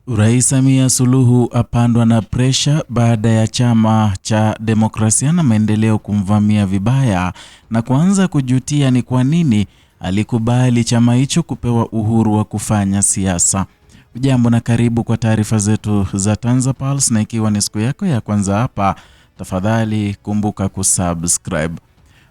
Rais Samia Suluhu apandwa na presha baada ya chama cha Demokrasia na Maendeleo kumvamia vibaya na kuanza kujutia ni kwa nini alikubali chama hicho kupewa uhuru wa kufanya siasa. Ujambo na karibu kwa taarifa zetu za TanzaPulse, na ikiwa ni siku yako ya kwanza hapa, tafadhali kumbuka kusubscribe.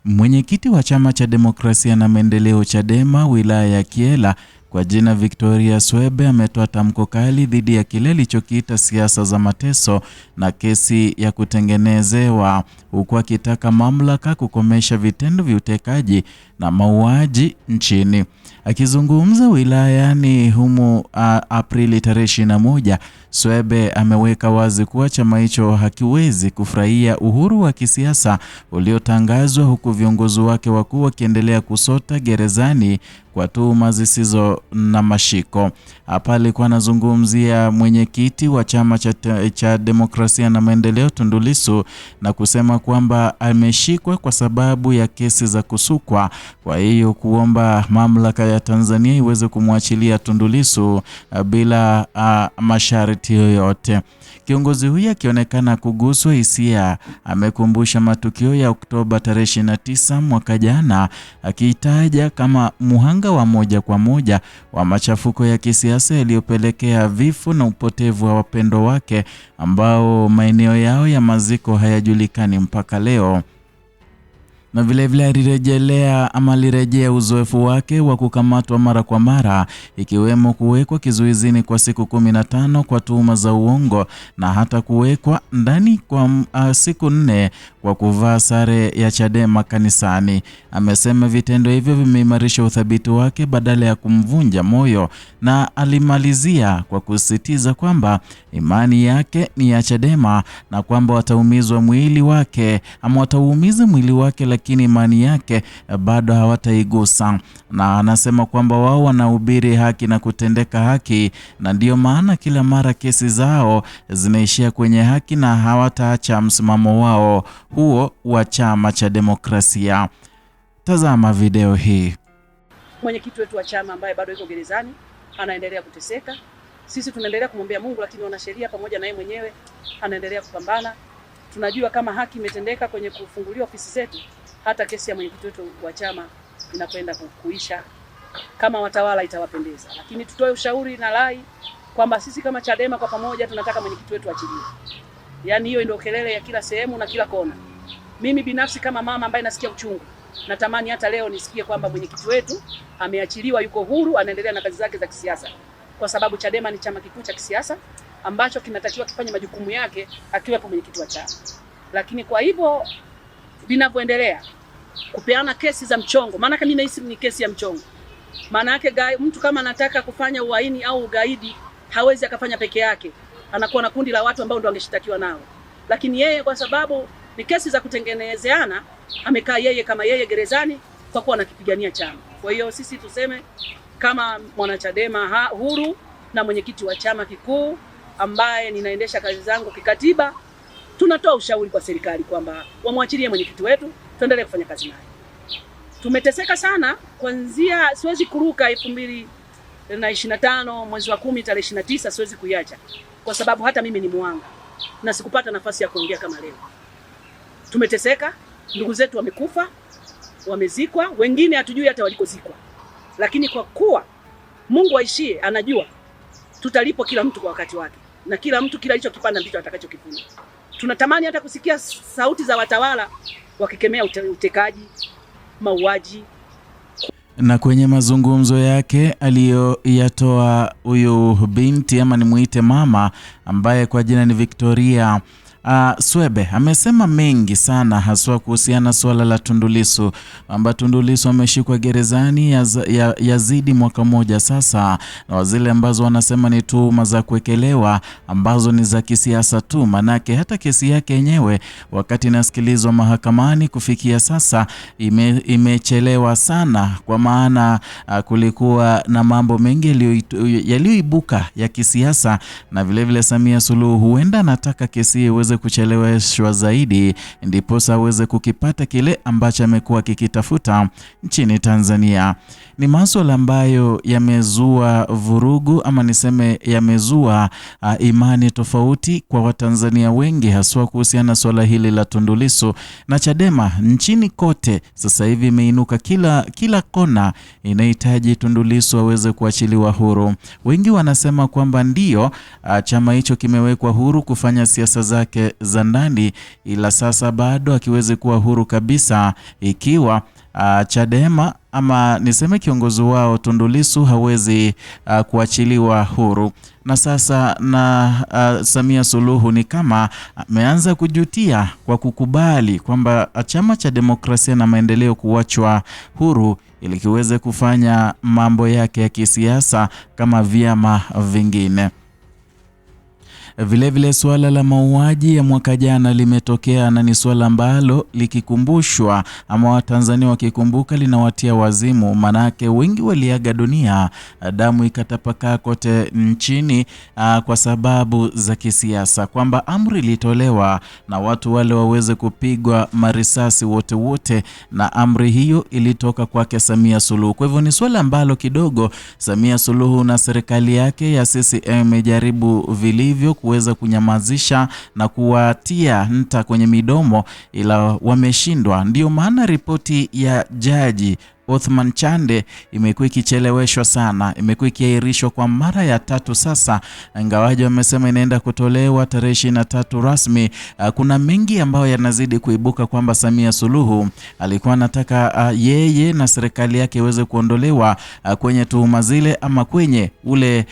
Mwenyekiti wa chama cha Demokrasia na Maendeleo Chadema wilaya ya Kyela kwa jina Victoria Swebe ametoa tamko kali dhidi ya kile alichokiita siasa za mateso na kesi ya kutengenezewa, huku akitaka mamlaka kukomesha vitendo vya utekaji na mauaji nchini. Akizungumza wilayani humu Aprili 21, Swebe ameweka wazi kuwa chama hicho hakiwezi kufurahia uhuru wa kisiasa uliotangazwa, huku viongozi wake wakuu wakiendelea kusota gerezani kwa tuhuma zisizo na mashiko. Hapa alikuwa anazungumzia mwenyekiti wa chama cha Demokrasia na Maendeleo Tundu Lissu na kusema kwamba ameshikwa kwa sababu ya kesi za kusukwa, kwa hiyo kuomba mamlaka ya Tanzania iweze kumwachilia Tundu Lissu bila masharti yoyote. Kiongozi huyu akionekana kuguswa hisia amekumbusha matukio ya Oktoba 29 mwaka jana, akiitaja kama muhanga wa moja kwa moja wa machafuko ya kisiasa yaliyopelekea vifo na upotevu wa wapendwa wake ambao maeneo yao ya maziko hayajulikani mpaka leo. Na vilevile alirejea uzoefu wake wa kukamatwa mara kwa mara, ikiwemo kuwekwa kizuizini kwa siku 15 kwa tuhuma za uongo na hata kuwekwa ndani kwa siku 4 kwa kuvaa sare ya Chadema kanisani. Amesema vitendo hivyo vimeimarisha uthabiti wake badala ya kumvunja moyo, na alimalizia kwa kusisitiza kwamba imani yake ni ya Chadema na kwamba wataumiza mwili wake, lakini imani yake bado hawataigusa. Na anasema kwamba wao wanahubiri haki na kutendeka haki, na ndio maana kila mara kesi zao zinaishia kwenye haki na hawataacha msimamo wao huo wa chama cha demokrasia. Tazama video hii. Mwenyekiti wetu wa chama ambaye bado yuko gerezani anaendelea kuteseka. Sisi tunaendelea kumwombea Mungu, lakini wanasheria pamoja na yeye mwenyewe anaendelea kupambana. Tunajua kama haki imetendeka kwenye kufunguliwa ofisi zetu, hata kesi ya mwenyekiti wetu wa chama inakwenda kuisha kama watawala itawapendeza. Lakini tutoe ushauri na rai kwamba sisi kama Chadema kwa pamoja tunataka mwenyekiti wetu achiliwe. Yaani hiyo ndio kelele ya kila sehemu na kila kona. Mimi binafsi kama mama ambaye nasikia uchungu, natamani hata leo nisikie kwamba mwenyekiti wetu ameachiliwa, yuko huru, anaendelea na kazi zake za kisiasa, kwa sababu Chadema ni chama kikuu cha kisiasa ambacho kinatakiwa kifanye majukumu yake akiwepo mwenyekiti wa chama. Lakini kwa hivyo vinavyoendelea kupeana kesi za mchongo, maana mimi nahisi ni kesi ya mchongo. Maana yake mtu kama anataka kufanya uhaini au ugaidi hawezi akafanya peke yake, anakuwa na kundi la watu ambao ndio angeshtakiwa nao. Lakini yeye kwa sababu ni kesi za kutengenezeana, amekaa yeye kama yeye gerezani kwa kuwa anakipigania chama. Kwa hiyo sisi tuseme kama mwanachadema huru na mwenyekiti wa chama kikuu ambaye ninaendesha kazi zangu kikatiba, tunatoa ushauri kwa serikali kwamba wamwachilie mwenyekiti wetu, tuendelee kufanya kazi naye. Tumeteseka sana kuanzia, siwezi kuruka 2025 mwezi wa 10 tarehe 29, siwezi kuiacha kwa sababu hata mimi ni muhanga na sikupata nafasi ya kuongea kama leo. Tumeteseka, ndugu zetu wamekufa, wamezikwa, wengine hatujui hata walikozikwa. Lakini kwa kuwa Mungu aishie anajua, tutalipo kila mtu kwa wakati wake, na kila mtu kila alichokipanda ndicho atakachokivuna. Tunatamani hata kusikia sauti za watawala wakikemea utekaji, mauaji. Na kwenye mazungumzo yake aliyoyatoa huyu binti ama nimuite mama ambaye kwa jina ni Victoria Swebe amesema mengi sana, haswa kuhusiana swala la Tundu Lissu, ambapo Tundu Lissu ameshikwa gerezani yazidi mwaka mmoja sasa, na zile ambazo wanasema ni tuhuma za kuwekelewa ambazo ni za kisiasa tu. Manake hata kesi yake yenyewe wakati inasikilizwa mahakamani kufikia sasa imechelewa sana, kwa maana kulikuwa na mambo mengi yaliyoibuka ya kisiasa, na vilevile Samia Suluhu huenda anataka kesi iweze kiweze kucheleweshwa zaidi, ndiposa aweze kukipata kile ambacho amekuwa kikitafuta nchini Tanzania. Ni masuala ambayo yamezua vurugu, ama niseme yamezua imani tofauti kwa Watanzania wengi, haswa kuhusiana na swala hili la Tundu Lissu. Na Chadema nchini kote sasa hivi imeinuka, kila kona inahitaji Tundu Lissu aweze kuachiliwa huru. Wengi wanasema kwamba ndio chama hicho kimewekwa huru kufanya siasa zake za ndani, ila sasa bado akiweze kuwa huru kabisa ikiwa Chadema ama niseme kiongozi wao Tundu Lissu hawezi kuachiliwa huru. Na sasa Samia Suluhu ni kama ameanza kujutia kwa kukubali kwamba chama cha demokrasia na maendeleo kuachwa huru ili kiweze kufanya mambo yake ya kisiasa kama vyama vingine. Vile suala la mauaji ya mwaka jana limetokea, na ni swala ambalo likikumbushwa ama Watanzania wakikumbuka linawatia wazimu, manake wengi waliaga dunia, damu ikatapakaa kote nchini kwa sababu za kisiasa, kwamba amri ilitolewa na watu wale waweze kupigwa marisasi wote, na amri hiyo ilitoka kwake Samia Suluhu. Kwa hivyo ni swala ambalo kidogo Samia Suluhu na serikali yake ya CCM imejaribu vilivyo kuweza kunyamazisha na kuwatia nta kwenye midomo, ila wameshindwa. Ndio maana ripoti ya Jaji Othman Chande imekuwa ikicheleweshwa sana, imekuwa ikiahirishwa kwa mara ya 3 sasa, ingawaje wamesema inaenda kutolewa tarehe 23 rasmi. Kuna mengi ambayo yanazidi kuibuka kwamba Samia Suluhu alikuwa anataka yeye na serikali yake iweze kuondolewa kwenye tuhuma zile, ama kwenye ule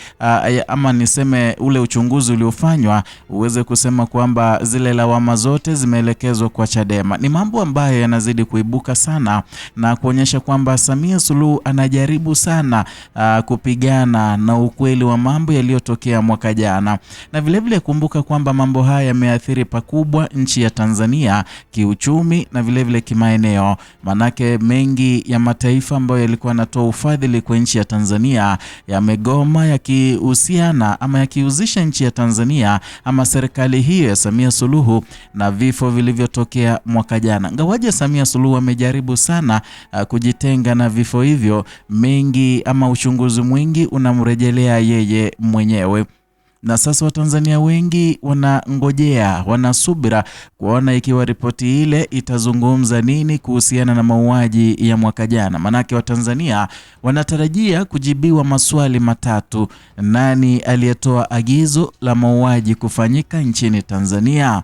ama niseme ule uchunguzi uliofanywa uweze kusema kwamba zile lawama zote zimeelekezwa kwa Chadema. Ni mambo ambayo yanazidi kuibuka sana na kuonyesha kwamba Samia Suluhu anajaribu sana kupigana na ukweli wa mambo yaliyotokea mwaka jana. Na vilevile kumbuka kwamba mambo haya yameathiri pakubwa nchi ya Tanzania kiuchumi na vilevile kimaeneo, manake mengi ya mataifa ambayo yalikuwa yanatoa ufadhili kwa nchi ya Tanzania yamegoma, yakihusiana ama yakiuzisha nchi ya Tanzania ama serikali hiyo ya Samia Suluhu na vifo vilivyotokea mwaka jana. Ngawaje Samia Suluhu amejaribu sana kujitenga na vifo hivyo, mengi ama uchunguzi mwingi unamrejelea yeye mwenyewe. Na sasa Watanzania wengi wanangojea, wanasubira kuona ikiwa ripoti ile itazungumza nini kuhusiana na mauaji ya mwaka jana. Manake Watanzania wanatarajia kujibiwa maswali matatu: nani aliyetoa agizo la mauaji kufanyika nchini Tanzania?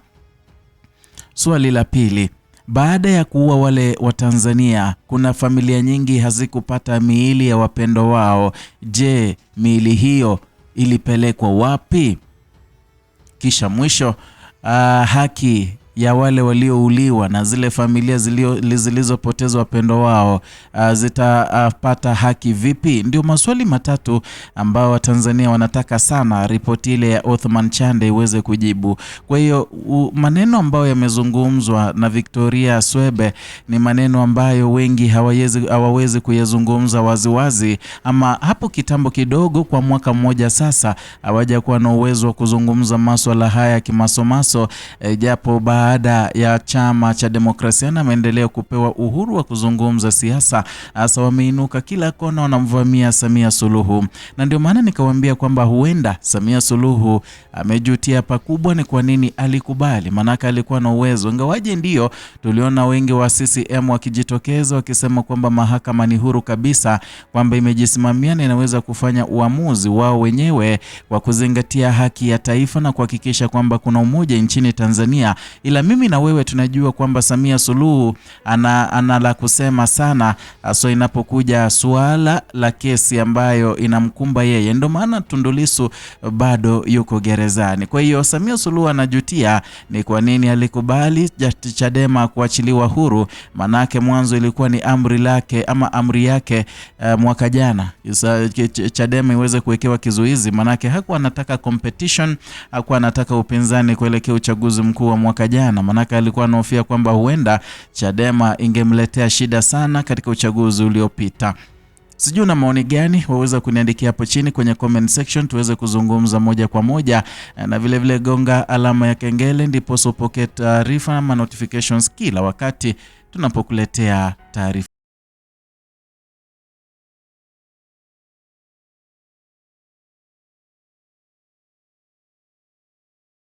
Swali la pili, baada ya kuua wale Watanzania, kuna familia nyingi hazikupata miili ya wapendo wao. Je, miili hiyo ilipelekwa wapi? Kisha mwisho, haki ya wale waliouliwa na zile familia zilizopoteza wapendo wao zitapata haki vipi? Ndio maswali matatu ambao Watanzania wanataka sana ripoti ile ya Othman Chande iweze kujibu. Kwa hiyo maneno ambayo yamezungumzwa na Victoria Swebe ni maneno ambayo wengi hawawezi kuyazungumza waziwazi, ama hapo kitambo kidogo kwa mwaka mmoja sasa hawajakuwa na uwezo wa kuzungumza masuala haya kimasomaso, japo baada ya chama cha demokrasia na maendeleo kupewa uhuru wa kuzungumza siasa, hasa wameinuka kila kona wanamvamia Samia Suluhu. Na ndio maana nikawaambia kwamba huenda Samia Suluhu amejutia pakubwa ni kwa nini alikubali, manaka alikuwa na uwezo. Ingawaje ndio tuliona wengi wa CCM wakijitokeza wakisema kwamba mahakama ni huru kabisa, kwamba imejisimamia na inaweza kufanya uamuzi wao wenyewe wa kuzingatia haki ya taifa na kuhakikisha kwamba kuna umoja nchini Tanzania. Ila mimi na wewe tunajua kwamba Samia Suluhu ana la kusema sana, so inapokuja suala la kesi ambayo inamkumba yeye. Ndio maana Tundu Lissu bado yuko gerezani. Kwa hiyo Samia Suluhu anajutia ni kwa nini alikubali Chadema kuachiliwa huru, manake mwanzo ilikuwa ni amri yake mwaka jana Chadema iweze kuwekewa kizuizi, manake hakuwa anataka competition, hakuwa anataka upinzani kuelekea uchaguzi mkuu wa mwaka jana, manake alikuwa anahofia kwamba huenda Chadema ingemletea shida sana katika uchaguzi uliopita. Sijui una maoni gani? Waweza kuniandikia hapo chini kwenye comment section tuweze kuzungumza moja kwa moja, na vile vile gonga alama ya kengele ndipo usipokee taarifa ama notifications kila wakati tunapokuletea taarifa.